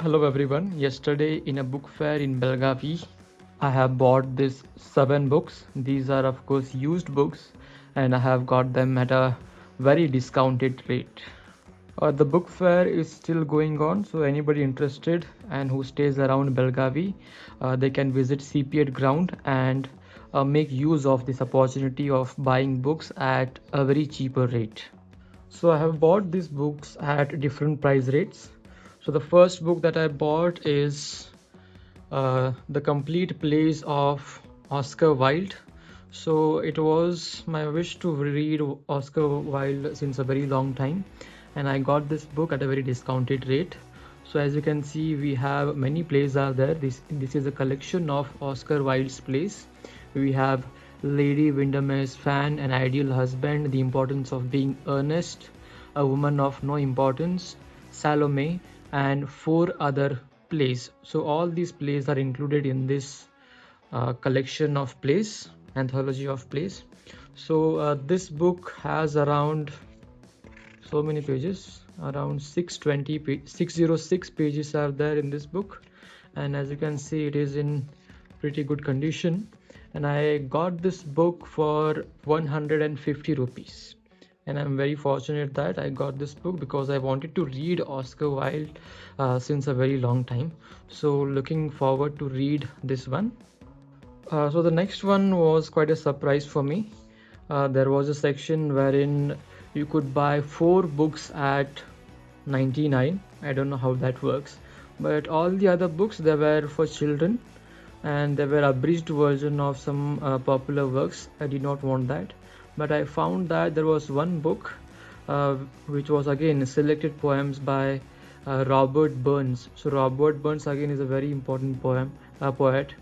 Hello everyone. Yesterday in a book fair in Belagavi, I have bought this 7 books. These are of course used books and I have got them at a very discounted rate. The book fair is still going on, so anybody interested and who stays around Belagavi, they can visit CPAT ground and make use of this opportunity of buying books at a very cheaper rate. So I have bought these books at different price rates. So the first book that I bought is The Complete Plays of Oscar Wilde. So it was my wish to read Oscar Wilde since a very long time, and I got this book at a very discounted rate. So as you can see, we have many plays are there. This is a collection of Oscar Wilde's plays. We have Lady Windermere's Fan, An Ideal Husband, The Importance of Being Earnest, A Woman of No Importance, Salome, and 4 other plays. So all these plays are included in this collection of plays, anthology of plays. So this book has around so many pages, around 606 pages are there in this book, and as you can see, it is in pretty good condition. And I got this book for 150 rupees, and I'm very fortunate that I got this book because I wanted to read Oscar Wilde since a very long time. So looking forward to read this one. So the next one was quite a surprise for me. There was a section wherein you could buy 4 books at 99. I don't know how that works, but all the other books, they were for children and they were abridged version of some popular works. I did not want that, but I found that there was one book which was again selected poems by Robert Burns. So Robert Burns again is a very important poet.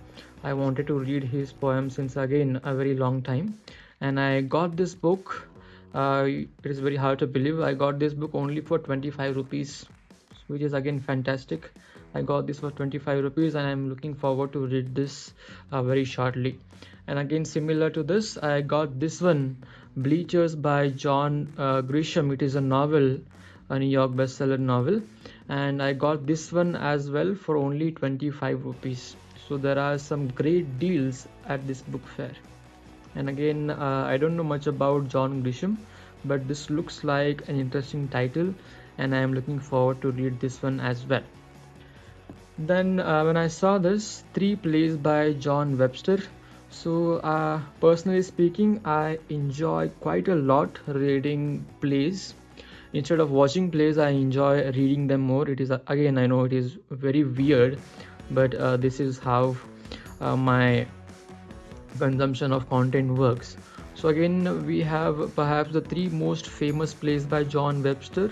I wanted to read his poems since again a very long time, and I got this book. It is very hard to believe I got this book only for 25 rupees, which is again fantastic. I got this for 25 rupees and I'm looking forward to read this very shortly. And again, similar to this, I got this one, Bleachers by John Grisham. It is a novel, a New York bestseller novel, and I got this one as well for only 25 rupees. So there are some great deals at this book fair. And again, I don't know much about John Grisham, but this looks like an interesting title and I am looking forward to read this one as well. Then when I saw this, 3 plays by John Webster. So personally speaking, I enjoy quite a lot reading plays. Instead of watching plays, I enjoy reading them more. It is again, I know it is very weird, but this is how my consumption of content works. So again, we have perhaps the 3 most famous plays by John Webster: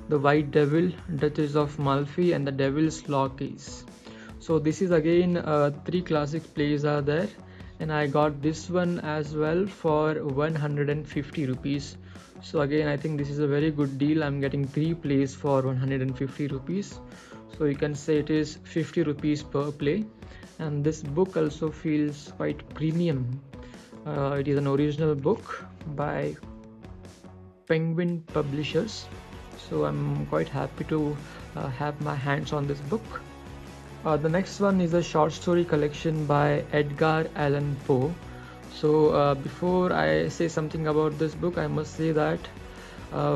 The White Devil, Duchess of Malfi, and The Devil's Law Case. So this is again 3 classic plays are there, and I got this one as well for 150 rupees. So again, I think this is a very good deal. I'm getting 3 plays for 150 rupees. So you can say it is 50 rupees per play. And this book also feels quite premium. It is an original book by Penguin Publishers. So I'm quite happy to have my hands on this book. The next one is a short story collection by Edgar Allan Poe. So before I say something about this book, I must say that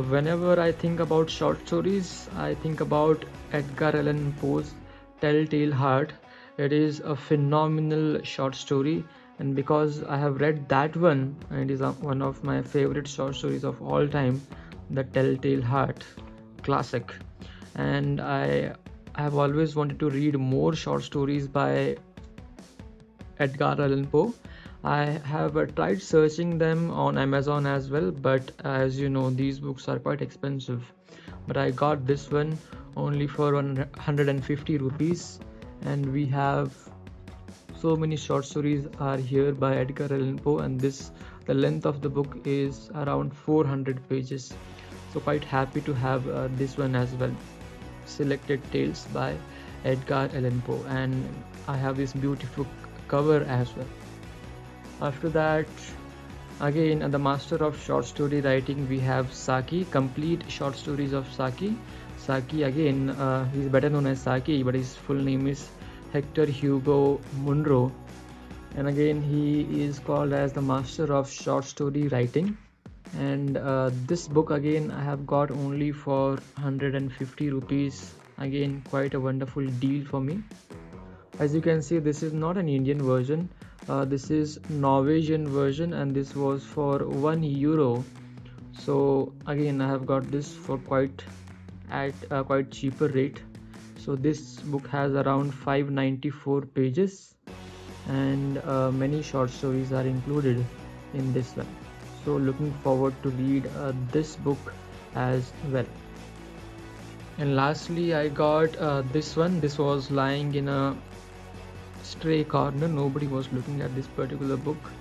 whenever I think about short stories, I think about Edgar Allan Poe's Telltale Heart. It is a phenomenal short story, and because I have read that one, and it is one of my favorite short stories of all time, The Telltale Heart, classic. And I have always wanted to read more short stories by Edgar Allan Poe. I have tried searching them on Amazon as well, but as you know, these books are quite expensive. But I got this one only for 150 rupees, and we have so many short stories are here by Edgar Allan Poe, and the length of the book is around 400 pages. So quite happy to have this one as well, Selected Tales by Edgar Allan Poe, and I have this beautiful cover as well. After that, again, the master of short story writing, we have Saki, Complete Short Stories of Saki. Saki. Again, he's better known as Saki, but his full name is Hector Hugo Munro. And again, he is called as the master of short story writing. And this book again I have got only for 150 rupees. Again, quite a wonderful deal for me. As you can see, this is not an Indian version. This is Norwegian version, and this was for €1. So again, I have got this for quite at a quite cheaper rate. So this book has around 594 pages, and many short stories are included in this one. So looking forward to read this book as well. And lastly, I got this one. This was lying in a stray corner. Nobody was looking at this particular book.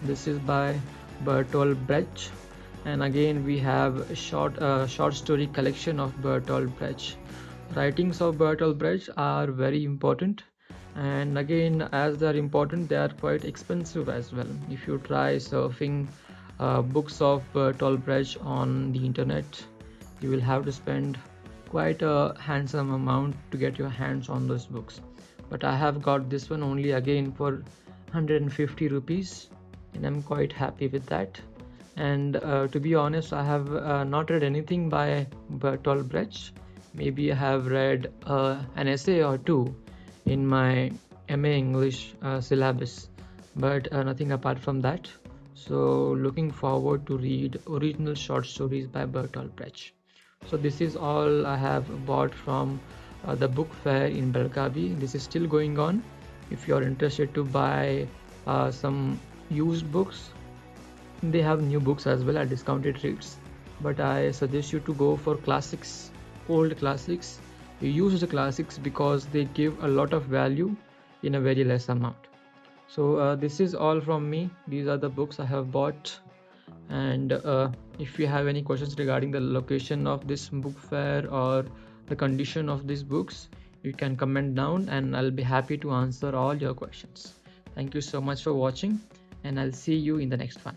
This is by Bertolt Brecht, and again we have a short story collection of Bertolt Brecht. Writings of Bertolt Brecht are very important, and again, as they are important, they are quite expensive as well. If you try surfing books of Bertolt Brecht on the internet, you will have to spend quite a handsome amount to get your hands on those books. But I have got this one only again for 150 rupees, and I'm quite happy with that. And to be honest, I have not read anything by Bertolt Brecht. Maybe I have read an essay or two in my MA English syllabus, but nothing apart from that. So looking forward to read original short stories by Bertolt Brecht. So this is all I have bought from the book fair in Belagavi. This is still going on. If you are interested to buy some used books, they have new books as well at discounted rates. But I suggest you to go for classics, old classics, used classics, because they give a lot of value in a very less amount. So this is all from me. These are the books I have bought. And if you have any questions regarding the location of this book fair or the condition of these books, you can comment down and I'll be happy to answer all your questions. Thank you so much for watching, and I'll see you in the next one.